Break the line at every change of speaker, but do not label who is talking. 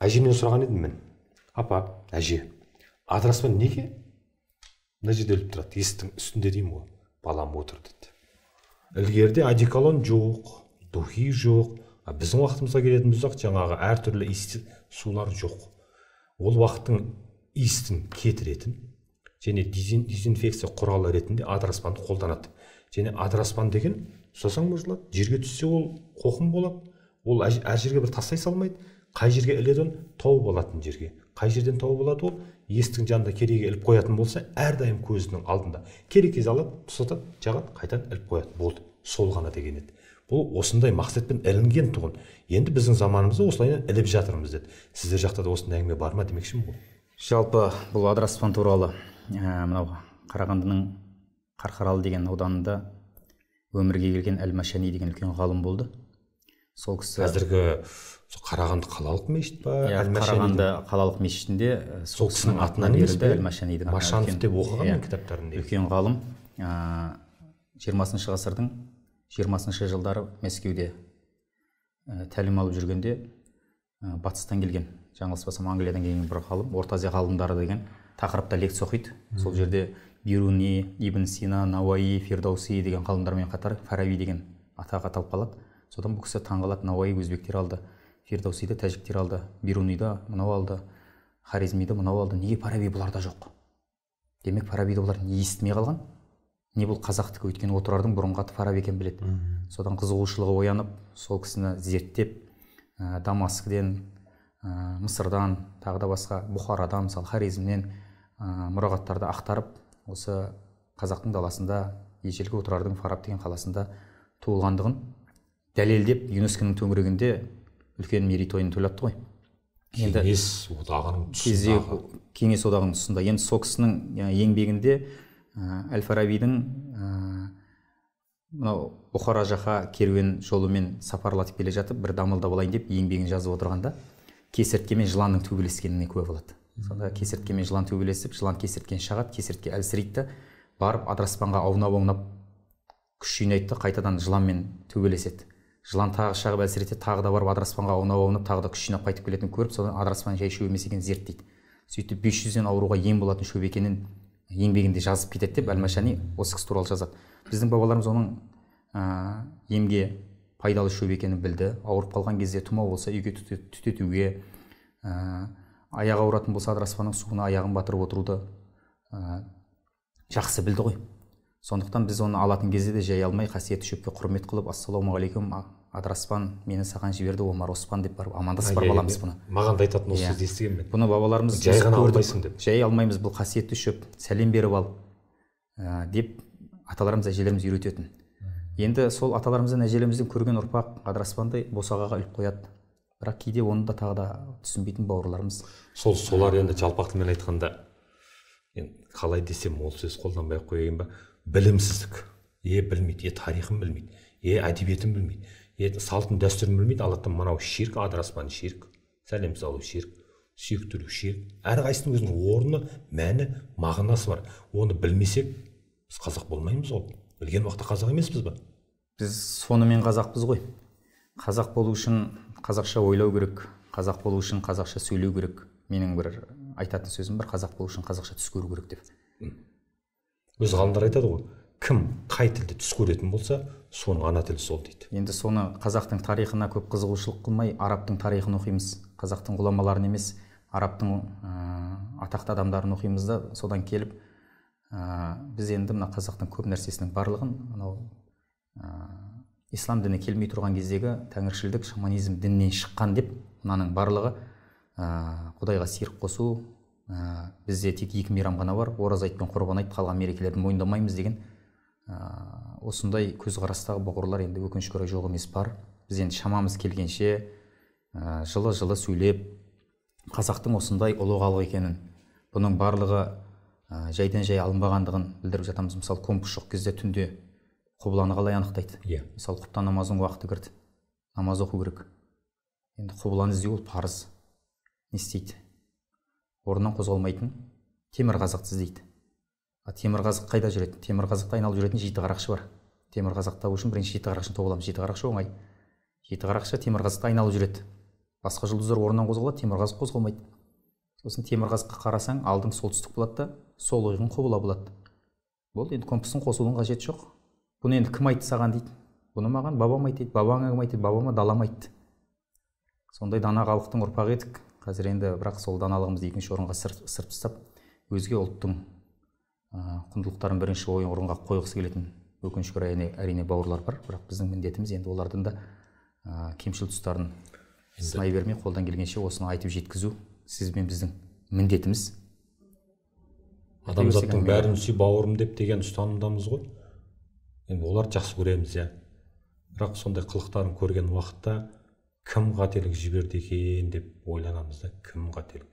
әжемнен сұраған едім мен. Апа, әже, адыраспан неге мына жерде іліп тұрады? Есіктің үстінде деймін ғой. Балам отыр деді. Ілгерде одеколон жоқ, духи жоқ. Біздің уақытымызға келетін болсақ, жаңағы әртүрлі иісті сулар жоқ. Ол уақыттың иістін кетіретін және дезинфекция құралы ретінде адыраспанды қолданады. Және адыраспан деген ұстасаң бұзылады, жерге түссе ол қоқым болады. Ол әр жерге бір тастай салмайды. Қай жерге іледі оны тауып алатын жерге. Қай жерден тауып алады ол? Есіктің жанында кереге іліп қоятын болса, әрдайым көзінің алдында. Керек кезде алады, тұсатады, жағады, қайтадан іліп қояды. Болды. Сол ғана деген еді. Бұл осындай мақсатпен ілінген тұғын. Енді біздің заманымызда осылайынан іліп жатырмыз деді. Сіздер жақта да осындай әңгіме бар ма демекшімін ғой.
Жалпы бұл адыраспан туралы мынау Қарағандының Қарқаралы деген ауданында өмірге келген Әл-Машани деген үлкен ғалым болды. Сол кісі
қазіргі Қарағанды қалалық мешіт па?
Қарағанды қалалық мешітінде сол кісінің атынан берілді Әл-Машанидің.
Машанов деп оқығанмын кітаптарында.
Үлкен ғалым 20 ғасырдың 20 жылдары Мәскеуде тәлім алып жүргенде батыстан келген, жаңылыспасам Англиядан келген бір ғалым, Орта Азия ғалымдары деген тақырыпта лекция оқиды. Сол жерде Бируни, Ибн Сина, Науаи, Фирдауси деген ғалымдармен қатар Фараби деген атақ аталып қалады. Содан бұл кісі таңғалады. Науаи өзбектер алды, Фирдаусиді тәжіктер алды, Бируниді мынау алды, Хорезмиді мынау алды. Неге Фараби бұларда жоқ? Демек Фарабиді бұлар не естімей қалған? Не бұл қазақтікі? Өйткені отырардың бұрынғы аты Фараби екенін біледі. Содан қызығушылығы оянып, сол кісіні зерттеп, Дамаскіден, Мысырдан, тағы да басқа Бұхарадан, мысалы Хорезмнен мұрағаттарды ақтарып, осы қазақтың даласында, ежелгі отырардың Фараб деген қаласында туылғандығын дәлелдеп, ЮНЕСКО-ның төңірегінде үлкен мерейтойын тойлатты ғой.
Кеңес одағының тұсында.
Кеңес одағының тұсында. Енді сол кісінің еңбегінде Әл-Фарабидің Бұхара жаққа керуен жолымен сапарлатып келе жатып, бір дамылда болайын деп еңбегін жазып отырғанда, кесіртке мен жыланның төбелескеніне куә болады. Сонда кесіртке мен жылан төбелесіп, жылан кесірткені шағады, кесіртке әлсірейді, барып адыраспанға аунап күш жинайды, қайтадан жыланмен төбелеседі. Жылан тағы шағып әлсіретеді, тағы да барып адыраспанға аунап тағы да күш жинап қайтып келетінін көріп, содан адыраспан жай шөп емес екенін зерттейді. Сөйтіп 500-ден ауруға ем болатын шөп екенін еңбегінде жазып кетеді деп Әл-Машани осы кісі туралы жазады. Біздің бабаларымыз оның емге пайдалы шөп екенін білді. Ауырып қалған кезде, тұмау болса үйге түтетуге, аяғы ауыратын болса адыраспанның суына аяғын батырып отыруды жақсы білді ғой. Сондықтан біз оны алатын кезде де жай алмай, қасиетті шөпке құрмет қылып, ассалаумағалейкум, адыраспан мені саған жіберді, Омар Оспан деп барып амандасып барып аламыз бұны.
Маған да айтатын осы сөзді естігенмін мен.
Бұны бабаларымыз
жай ғана алмайсың деп.
Жай алмаймыз, бұл қасиетті шөп, сәлем беріп ал деп аталарымыз, әжелеріміз үйрететін. Енді сол аталарымыздан, әжелерімізден көрген ұрпақ адыраспанды босағаға іліп қояды. Бірақ кейде оны да тағы да түсінбейтін бауырларымыз.
Солар енді жалпақ тілмен айтқанда, қалай десем ол сөз қолданбай ақ қояйын ба? Білімсіздік. Білмейді, тарихын білмейді, әдебиетін білмейді, салтын дәстүрін білмейді. Аллахтан мынау ширк, адыраспан ширк, сәлем салу ширк, сүйіктіру ширк. Әрқайсының өзінің орны, мәні, мағынасы бар. Оны білмесек, біз қазақ болмаймыз ғой. Білген уақытта қазақ емеспіз ба?
Біз сонымен қазақпыз ғой. Қазақ болу үшін қазақша ойлау керек, қазақ болу үшін қазақша сөйлеу керек. Менің бір айтатын сөзім бар, қазақ болу үшін қазақша түс көру керек деп.
Өз ғалымдар айтады ғой, кім қай тілде түс көретін болса, соның ана тілі сол дейді.
Енді соны қазақтың тарихына көп қызығушылық қылмай, арабтың тарихын оқимыз. Қазақтың ғұламаларын емес, арабтың атақты адамдарын оқимыз да, содан келіп, біз енді мына қазақтың көп нәрсесінің барлығын, ислам діні келмей тұрған кездегі тәңіршілдік, шаманизм діннен шыққан деп, мынаның барлығы Құдайға сирк қосу, бізде тек 2 мейрам ғана бар, ораза айт пен құрбан айт, қалған мерекелерді мойындамаймыз деген осындай көзқарастағы бұғырлар енді өкінішке орай жоқ емес бар. Біз енді шамамыз келгенше жылы сөйлеп, қазақтың осындай ұлы халық екенін, бұның барлығы жайдан жай алынбағандығын білдіріп жатамыз. Мысалы, компас жоқ кезде түнде құбыланы қалай анықтайды? Мысалы, құптан намазың уақыты кірді, намаз оқу керек. Енді құбыланы іздеу ол парыз. Не істейді? Орнынан қозғалмайтын темір қазақты іздейді. Темір қазық қайда жүреді? Темір қазықты айналып жүретін жеті қарақшы бар. Темір қазақ табу үшін бірінші жеті қарақшыны тауып аламыз. Жеті қарақшы оңай. Жеті қарақшы темір қазықты айналып жүреді. басқа жұлдыздар орнынан қозғалады, темірқазық қозғалмайды. Сосын темірқазыққа қарасаң, алдың солтүстік болады да, сол ойғың құбыла болады. Болды, енді компастың қосудың қажеті жоқ. Бұны енді кім айтты саған дейді. Бұны маған бабам айтты, бабаңа кім айтты, бабама далам айтты. Сондай дана халықтың ұрпағы едік. Қазір енді бірақ сол даналығымызды екінші орынға сырып тастап, өзге ұлттың құндылықтарын бірінші орынға қойғысы келетін өкінішке орай әрине бауырлар бар. Бірақ біздің міндетіміз енді олардың да кемшіл тұстарын сынай бермей, қолдан келгенше осыны айтып жеткізу сіз бен біздің міндетіміз.
Адамзаттың бәрін сүй бауырым деп деген ұстанымдамыз ғой. Енді олар жақсы көреміз, иә. Бірақ сондай қылықтарын көрген уақытта кім қателік жіберді екен деп ойланамыз да, кім қателік.